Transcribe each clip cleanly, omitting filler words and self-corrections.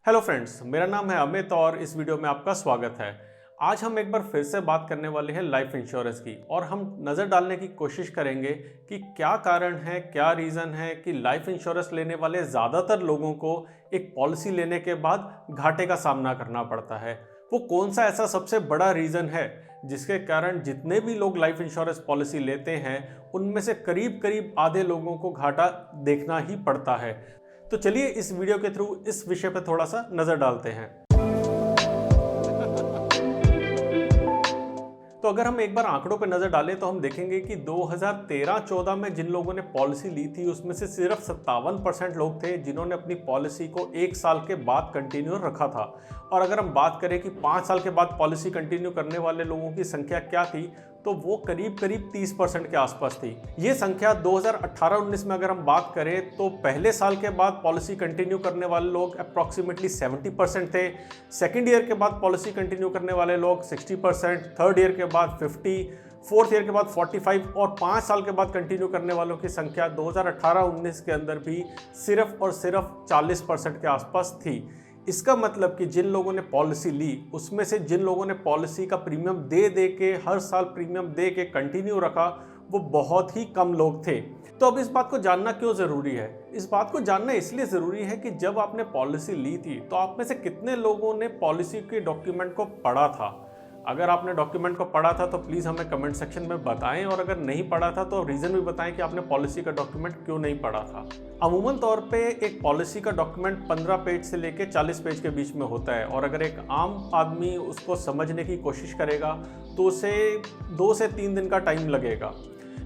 Hello friends, मेरा नाम है अमित और इस वीडियो में आपका स्वागत है। आज हम एक बार फिर से बात करने वाले हैं लाइफ इंश्योरेंस की और हम नज़र डालने की कोशिश करेंगे कि क्या कारण है, क्या रीज़न है कि लाइफ इंश्योरेंस लेने वाले ज़्यादातर लोगों को एक पॉलिसी लेने के बाद घाटे का सामना करना पड़ता है। वो कौन सा ऐसा सबसे बड़ा रीज़न है जिसके कारण जितने भी लोग लाइफ इंश्योरेंस पॉलिसी लेते हैं उनमें से करीब करीब आधे लोगों को घाटा देखना ही पड़ता है। तो चलिए इस वीडियो के थ्रू इस विषय पर थोड़ा सा नजर डालते हैं। तो अगर हम एक बार आंकड़ों पर नजर डालें तो हम देखेंगे कि 2013-14 में जिन लोगों ने पॉलिसी ली थी उसमें से सिर्फ 57% लोग थे जिन्होंने अपनी पॉलिसी को 1 साल के बाद कंटिन्यू रखा था। और अगर हम बात करें कि 5 साल के बाद पॉलिसी कंटिन्यू करने वाले लोगों की संख्या क्या थी, तो वो करीब करीब 30% के आसपास थी। ये संख्या 2018-19 में अगर हम बात करें तो पहले साल के बाद पॉलिसी कंटिन्यू करने वाले लोग अप्रॉक्सीमेटली 70% थे। सेकेंड ईयर के बाद पॉलिसी कंटिन्यू करने वाले लोग 60%, थर्ड ईयर के बाद 50%, फोर्थ ईयर के बाद 45% और 5 साल के बाद कंटिन्यू करने वालों की संख्या 2018-19 के अंदर भी सिर्फ और सिर्फ 40% के आसपास थी। इसका मतलब कि जिन लोगों ने पॉलिसी ली उसमें से जिन लोगों ने पॉलिसी का प्रीमियम दे दे के हर साल प्रीमियम दे के कंटिन्यू रखा वो बहुत ही कम लोग थे। तो अब इस बात को जानना क्यों ज़रूरी है? इस बात को जानना इसलिए ज़रूरी है कि जब आपने पॉलिसी ली थी तो आप में से कितने लोगों ने पॉलिसी के डॉक्यूमेंट को पढ़ा था। अगर आपने डॉक्यूमेंट को पढ़ा था तो प्लीज़ हमें कमेंट सेक्शन में बताएं, और अगर नहीं पढ़ा था तो रीज़न भी बताएं कि आपने पॉलिसी का डॉक्यूमेंट क्यों नहीं पढ़ा था। अमूमन तौर पे एक पॉलिसी का डॉक्यूमेंट 15 पेज से लेके 40 पेज के बीच में होता है, और अगर एक आम आदमी उसको समझने की कोशिश करेगा तो उसे 2 से 3 दिन का टाइम लगेगा।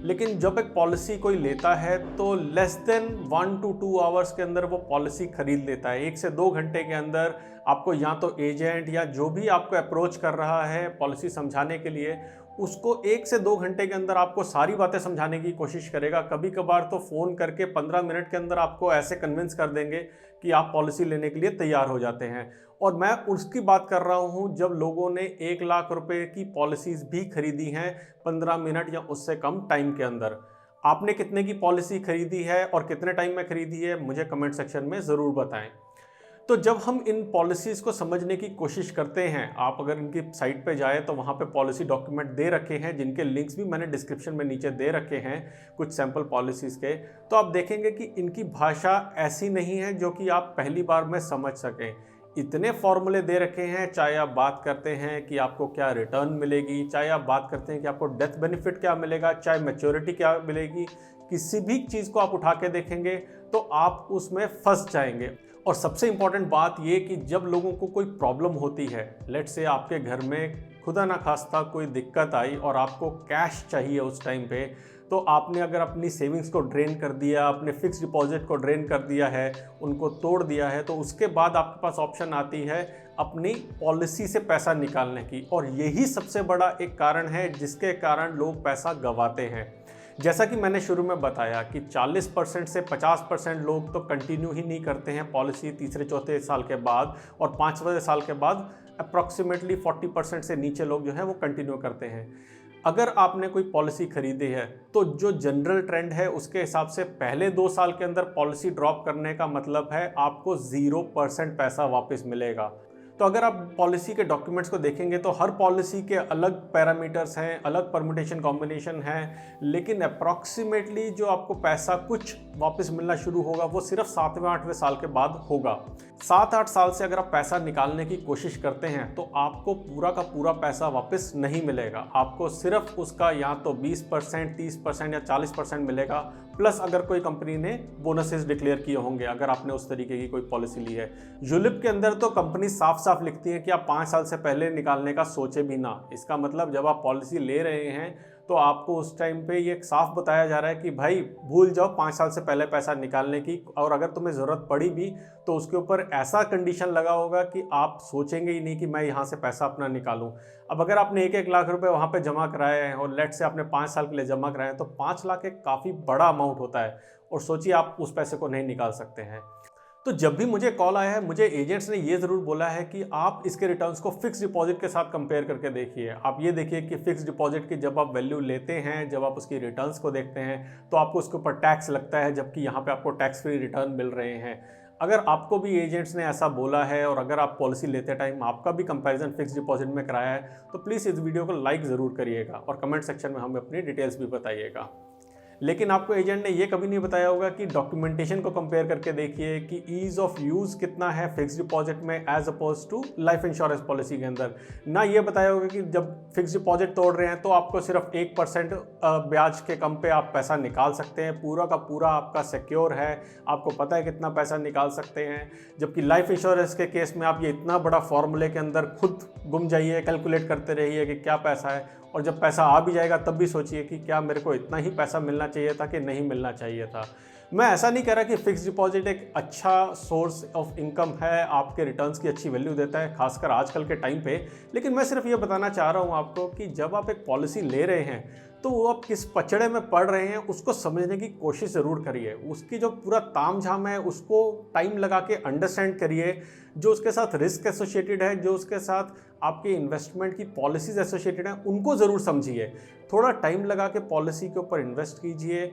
लेकिन जब एक पॉलिसी कोई लेता है तो लेस देन 1 to 2 आवर्स के अंदर वो पॉलिसी खरीद लेता है। 1 से 2 घंटे के अंदर आपको या तो एजेंट या जो भी आपको अप्रोच कर रहा है पॉलिसी समझाने के लिए, उसको 1 से 2 घंटे के अंदर आपको सारी बातें समझाने की कोशिश करेगा। कभी कभार तो फ़ोन करके 15 मिनट के अंदर आपको ऐसे कन्विंस कर देंगे कि आप पॉलिसी लेने के लिए तैयार हो जाते हैं। और मैं उसकी बात कर रहा हूं जब लोगों ने 1 लाख रुपए की पॉलिसीज़ भी खरीदी हैं 15 मिनट या उससे कम टाइम के अंदर। आपने कितने की पॉलिसी खरीदी है और कितने टाइम में खरीदी है मुझे कमेंट सेक्शन में ज़रूर बताएं। तो जब हम इन पॉलिसीज़ को समझने की कोशिश करते हैं, आप अगर इनकी साइट पे जाएं तो वहाँ पे पॉलिसी डॉक्यूमेंट दे रखे हैं जिनके लिंक्स भी मैंने डिस्क्रिप्शन में नीचे दे रखे हैं कुछ सैम्पल पॉलिसीज़ के। तो आप देखेंगे कि इनकी भाषा ऐसी नहीं है जो कि आप पहली बार में समझ सकें। इतने फॉर्मूले दे रखे हैं, चाहे आप बात करते हैं कि आपको क्या रिटर्न मिलेगी, चाहे आप बात करते हैं कि आपको डेथ बेनिफिट क्या मिलेगा, चाहे मैच्योरिटी क्या मिलेगी, किसी भी चीज़ को आप उठा के देखेंगे तो आप उसमें फंस जाएंगे। और सबसे इम्पॉर्टेंट बात ये कि जब लोगों को कोई प्रॉब्लम होती है, लेट से आपके घर में खुदा ना खास्ता कोई दिक्कत आई और आपको कैश चाहिए उस टाइम पे, तो आपने अगर अपनी सेविंग्स को ड्रेन कर दिया, अपने फिक्स डिपॉजिट को ड्रेन कर दिया है, उनको तोड़ दिया है, तो उसके बाद आपके पास ऑप्शन आती है अपनी पॉलिसी से पैसा निकालने की। और यही सबसे बड़ा एक कारण है जिसके कारण लोग पैसा गंवाते हैं। जैसा कि मैंने शुरू में बताया कि 40% से 50% लोग तो कंटिन्यू ही नहीं करते हैं पॉलिसी तीसरे चौथे साल के बाद, और 5वें साल के बाद अप्रॉक्सीमेटली 40% से नीचे लोग जो हैं वो कंटिन्यू करते हैं। अगर आपने कोई पॉलिसी खरीदी है तो जो जनरल ट्रेंड है उसके हिसाब से पहले 2 साल के अंदर पॉलिसी ड्रॉप करने का मतलब है आपको 0% पैसा वापस मिलेगा। तो अगर आप पॉलिसी के डॉक्यूमेंट्स को देखेंगे तो हर पॉलिसी के अलग पैरामीटर्स हैं, अलग परम्यूटेशन कॉम्बिनेशन है, लेकिन अप्रॉक्सीमेटली जो आपको पैसा कुछ वापस मिलना शुरू होगा वो सिर्फ 7वें-8वें साल के बाद होगा। 7-8 साल से अगर आप पैसा निकालने की कोशिश करते हैं तो आपको पूरा का पूरा पैसा वापस नहीं मिलेगा। आपको सिर्फ उसका या तो 20%, 30% या 40% मिलेगा, प्लस अगर कोई कंपनी ने बोनसेस डिक्लेयर किए होंगे अगर आपने उस तरीके की कोई पॉलिसी ली है। यूलिप के अंदर तो कंपनी साफ साफ लिखती है कि आप 5 साल से पहले निकालने का सोचे भी ना। इसका मतलब जब आप पॉलिसी ले रहे हैं तो आपको उस टाइम पे ये साफ बताया जा रहा है कि भाई भूल जाओ 5 साल से पहले पैसा निकालने की, और अगर तुम्हें ज़रूरत पड़ी भी तो उसके ऊपर ऐसा कंडीशन लगा होगा कि आप सोचेंगे ही नहीं कि मैं यहाँ से पैसा अपना निकालूं। अब अगर आपने 1-1 लाख रुपए वहाँ पे जमा कराए हैं और लेट से आपने 5 साल के लिए जमा कराए हैं तो 5 लाख एक काफ़ी बड़ा अमाउंट होता है, और सोचिए आप उस पैसे को नहीं निकाल सकते हैं। तो जब भी मुझे कॉल आया है मुझे एजेंट्स ने ये ज़रूर बोला है कि आप इसके रिटर्न्स को फिक्स डिपॉजिट के साथ कंपेयर करके देखिए। आप ये देखिए कि फिक्स डिपॉजिट की जब आप वैल्यू लेते हैं, जब आप उसकी रिटर्न्स को देखते हैं तो आपको उसके ऊपर टैक्स लगता है, जबकि यहाँ पे आपको टैक्स फ्री रिटर्न मिल रहे हैं। अगर आपको भी एजेंट्स ने ऐसा बोला है और अगर आप पॉलिसी लेते टाइम आपका भी कंपैरिजन फिक्स डिपॉजिट में कराया है तो प्लीज़ इस वीडियो को लाइक ज़रूर करिएगा और कमेंट सेक्शन में हमें अपनी डिटेल्स भी बताइएगा। लेकिन आपको एजेंट ने ये कभी नहीं बताया होगा कि डॉक्यूमेंटेशन को कंपेयर करके देखिए कि ईज ऑफ यूज़ कितना है फिक्स डिपॉजिट में as oppose to life insurance policy के अंदर। ना ये बताया होगा कि जब फिक्स डिपॉजिट तोड़ रहे हैं तो आपको सिर्फ 1% ब्याज के कम पे आप पैसा निकाल सकते हैं, पूरा का पूरा आपका सिक्योर है, आपको पता है कितना पैसा निकाल सकते हैं। जबकि लाइफ इंश्योरेंस के केस में आप ये इतना बड़ा फॉर्मूले के अंदर खुद गुम जाइए, कैलकुलेट करते रहिए कि क्या पैसा है, और जब पैसा आ भी जाएगा तब भी सोचिए कि क्या मेरे को इतना ही पैसा मिलना चाहिए था कि नहीं मिलना चाहिए था। मैं ऐसा नहीं कह रहा कि फिक्स डिपॉजिट एक अच्छा सोर्स ऑफ इनकम है, आपके रिटर्न्स की अच्छी वैल्यू देता है खासकर आजकल के टाइम पे, लेकिन मैं सिर्फ ये बताना चाह रहा हूँ आपको कि जब आप एक पॉलिसी ले रहे हैं तो वो आप किस पचड़े में पड़ रहे हैं उसको समझने की कोशिश ज़रूर करिए। उसकी जो पूरा तामझाम है उसको टाइम लगा के अंडरस्टैंड करिए। जो उसके साथ रिस्क एसोसिएटेड है, जो उसके साथ आपके इन्वेस्टमेंट की पॉलिसीज़ एसोसिएटेड हैं, उनको ज़रूर समझिए। थोड़ा टाइम लगा के पॉलिसी के ऊपर इन्वेस्ट कीजिए।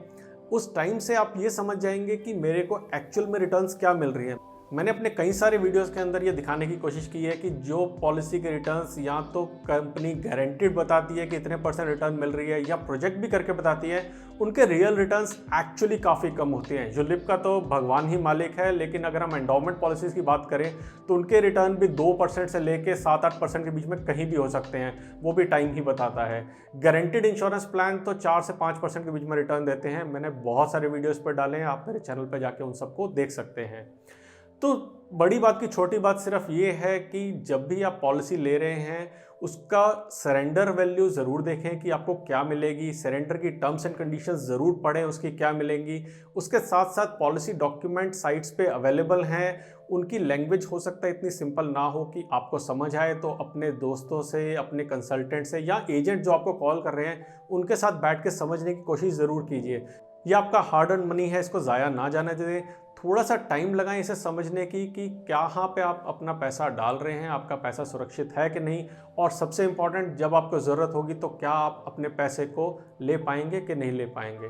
उस टाइम से आप ये समझ जाएंगे कि मेरे को एक्चुअल में रिटर्न्स क्या मिल रही हैं। मैंने अपने कई सारे वीडियोस के अंदर ये दिखाने की कोशिश की है कि जो पॉलिसी के रिटर्न्स या तो कंपनी गारंटीड बताती है कि इतने % रिटर्न मिल रही है या प्रोजेक्ट भी करके बताती है, उनके रियल रिटर्न्स एक्चुअली काफ़ी कम होते हैं। यूलिप का तो भगवान ही मालिक है, लेकिन अगर हम एंडोमेंट पॉलिसीज़ की बात करें तो उनके रिटर्न भी 2% से लेके 7-8% के बीच में कहीं भी हो सकते हैं, वो भी टाइम ही बताता है। गारंटीड इंश्योरेंस प्लान तो 4 से 5% के बीच में रिटर्न देते हैं। मैंने बहुत सारे वीडियोज़ पर डाले हैं, आप मेरे चैनल पर जाके उन सबको देख सकते हैं। तो बड़ी बात की छोटी बात सिर्फ ये है कि जब भी आप पॉलिसी ले रहे हैं उसका सरेंडर वैल्यू ज़रूर देखें कि आपको क्या मिलेगी। सरेंडर की टर्म्स एंड कंडीशंस ज़रूर पढ़ें, उसकी क्या मिलेंगी। उसके साथ साथ पॉलिसी डॉक्यूमेंट साइट्स पे अवेलेबल हैं, उनकी लैंग्वेज हो सकता है इतनी सिंपल ना हो कि आपको समझ आए, तो अपने दोस्तों से, अपने कंसल्टेंट से या एजेंट जो आपको कॉल कर रहे हैं उनके साथ बैठ के समझने की कोशिश ज़रूर कीजिए। ये आपका हार्ड अर्न मनी है, इसको ज़ाया ना जाने दें। थोड़ा सा टाइम लगाएं इसे समझने की कि कहाँ पे आप अपना पैसा डाल रहे हैं, आपका पैसा सुरक्षित है कि नहीं, और सबसे इम्पॉर्टेंट जब आपको ज़रूरत होगी तो क्या आप अपने पैसे को ले पाएंगे कि नहीं ले पाएंगे।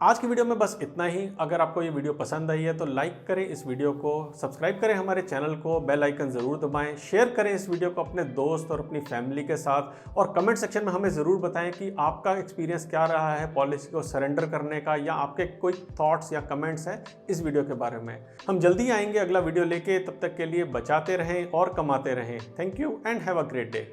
आज की वीडियो में बस इतना ही। अगर आपको ये वीडियो पसंद आई है तो लाइक करें इस वीडियो को, सब्सक्राइब करें हमारे चैनल को, बेल आइकन ज़रूर दबाएं, शेयर करें इस वीडियो को अपने दोस्त और अपनी फैमिली के साथ, और कमेंट सेक्शन में हमें ज़रूर बताएं कि आपका एक्सपीरियंस क्या रहा है पॉलिसी को सरेंडर करने का, या आपके कोई थॉट्स या कमेंट्स हैं इस वीडियो के बारे में। हम जल्दी आएंगे अगला वीडियो लेके, तब तक के लिए बचाते रहें और कमाते रहें। Thank you and have a great day.